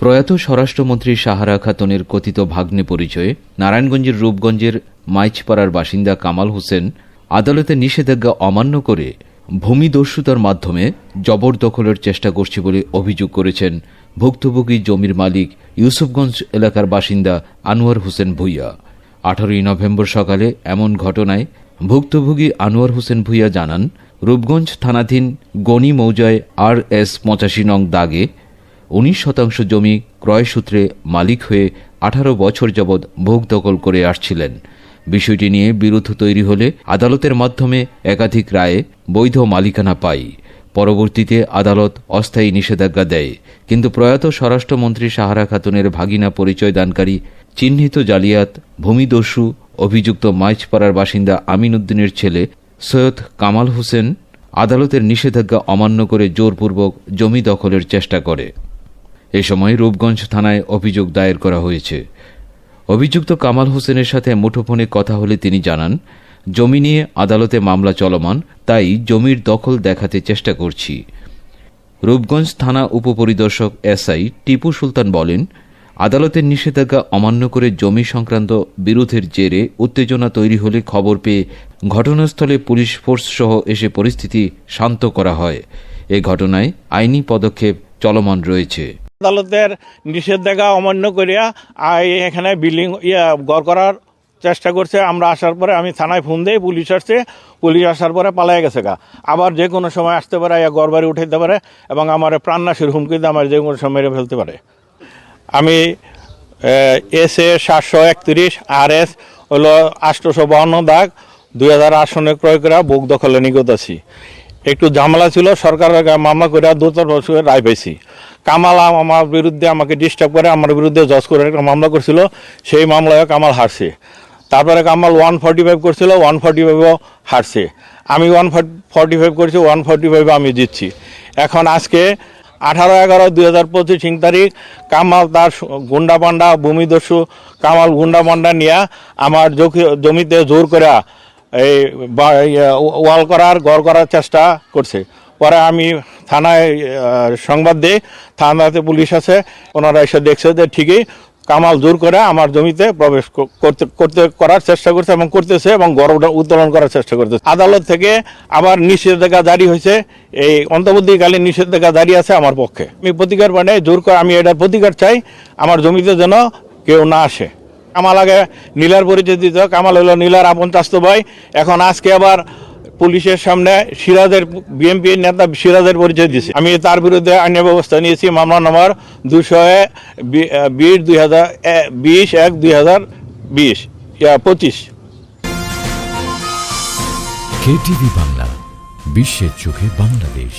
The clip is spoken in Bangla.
প্রয়াত স্বরাষ্ট্রমন্ত্রী সাহারা খাতুনের কথিত ভাগ্নে পরিচয়ে নারায়ণগঞ্জের রূপগঞ্জের মাইচপাড়ার বাসিন্দা কামাল হোসেন আদালতের নিষেধাজ্ঞা অমান্য করে ভূমিদস্যুতার মাধ্যমে জবরদখলের চেষ্টা করছে বলে অভিযোগ করেছেন ভুক্তভোগী জমির মালিক ইউসুফগঞ্জ এলাকার বাসিন্দা আনোয়ার হোসেন ভূঁইয়া। 18 নভেম্বর সকালে এমন ঘটনায় ভুক্তভোগী আনোয়ার হোসেন ভূঁইয়া জানান, রূপগঞ্জ থানাধীন গনি মৌজায় RS 85 নং দাগে 19% জমি ক্রয়সূত্রে মালিক হয়ে 18 বছর যাবৎ ভোগ দখল করে আসছিলেন। বিষয়টি নিয়ে বিরোধ তৈরি হলে আদালতের মাধ্যমে একাধিক রায়ে বৈধ মালিকানা পায়। পরবর্তীতে আদালত অস্থায়ী নিষেধাজ্ঞা দেয়, কিন্তু প্রয়াত স্বরাষ্ট্রমন্ত্রী সাহারা খাতুনের ভাগিনা পরিচয় দানকারী চিহ্নিত জালিয়াত ভূমিদস্যু অভিযুক্ত মাইচপাড়ার বাসিন্দা আমিন উদ্দিনের ছেলে সৈয়দ কামাল হোসেন আদালতের নিষেধাজ্ঞা অমান্য করে জোরপূর্বক জমি দখলের চেষ্টা করে। এ সময় রূপগঞ্জ থানায় অভিযোগ দায়ের করা হয়েছে। অভিযুক্ত কামাল হোসেনের সাথে মুঠোফোনে কথা হলে তিনি জানান, জমি নিয়ে আদালতে মামলা চলমান, তাই জমির দখল দেখাতে চেষ্টা করছি। রূপগঞ্জ থানা উপপরিদর্শক SI টিপু সুলতান বলেন, আদালতের নিষেধাজ্ঞা অমান্য করে জমি সংক্রান্ত বিরোধের জেরে উত্তেজনা তৈরি হলে খবর পেয়ে ঘটনাস্থলে পুলিশ ফোর্স সহ এসে পরিস্থিতি শান্ত করা হয়। এ ঘটনায় আইনি পদক্ষেপ চলমান রয়েছে। আদালতের নিষেধাজ্ঞা অমান্য করিয়া এখানে বিল্ডিং গড় করার চেষ্টা করছে। আমরা আসার পরে আমি থানায় ফোন দিই, পুলিশ আসছে, পুলিশ আসার পরে পালাই গেছে আবার যে কোনো সময় আসতে পারে, ঘর বাড়ি উঠাইতে পারে এবং আমার প্রাণনাশের হুমকি দিয়ে আমার যে কোনো সময় মেরে ফেলতে পারে। আমি SA 731 RS হলো 852 দাগ 2008 সনে ক্রয় করা ভোগ দখলে নিগত আছি। একটু ঝামেলা ছিল, সরকারের মামলা করে 2 বছর রায় পাইছি। কামাল আমার বিরুদ্ধে আমাকে ডিস্টার্ব করে, আমার বিরুদ্ধে জজ করে একটা মামলা করছিল, সেই মামলায় কামাল হারছে। তারপরে কামাল 145 করছিল, 145ও হারছে। আমি 145 করছি, 145 আমি জিতছি। এখন আজকে 18/11/2025 তারিখ কামাল তার গুন্ডা পান্ডা ভূমিদস্যু কামাল গুন্ডা পান্ডা নিয়ে আমার জমিতে জোর করে এই ওয়াল করার ঘর করার চেষ্টা করছে। পরে আমি থানায় সংবাদ দিই, থানাতে পুলিশ আছে, ওনারা এসে দেখছে যে ঠিকই কামাল জোর করে আমার জমিতে প্রবেশ করার চেষ্টা করছে এবং করতেছে এবং ঘর উত্তোলন করার চেষ্টা করতেছে। আদালত থেকে আবার নিষেধাজ্ঞা জারি হয়েছে, এই অন্তর্বর্তীকালীন নিষেধাজ্ঞা জারি আছে আমার পক্ষে। আমি প্রতিকার মানে জোর করে আমি এটার প্রতিকার চাই, আমার জমিতে যেন কেউ না আসে। কামাল আগে নীলার পরিচয় দিত, কামাল হলো নীলার আপন চাস্তো ভাই। এখন আজকে আবার পুলিশের সামনে সিরাজের BNP নেতা সিরাজের পরিচয় দিয়েছে। আমি তার বিরুদ্ধে আইনি ব্যবস্থা নিয়েছি। মামলা নম্বর 220/20/1/2025। KTV বাংলা, বিশ্বের চোখে বাংলাদেশ।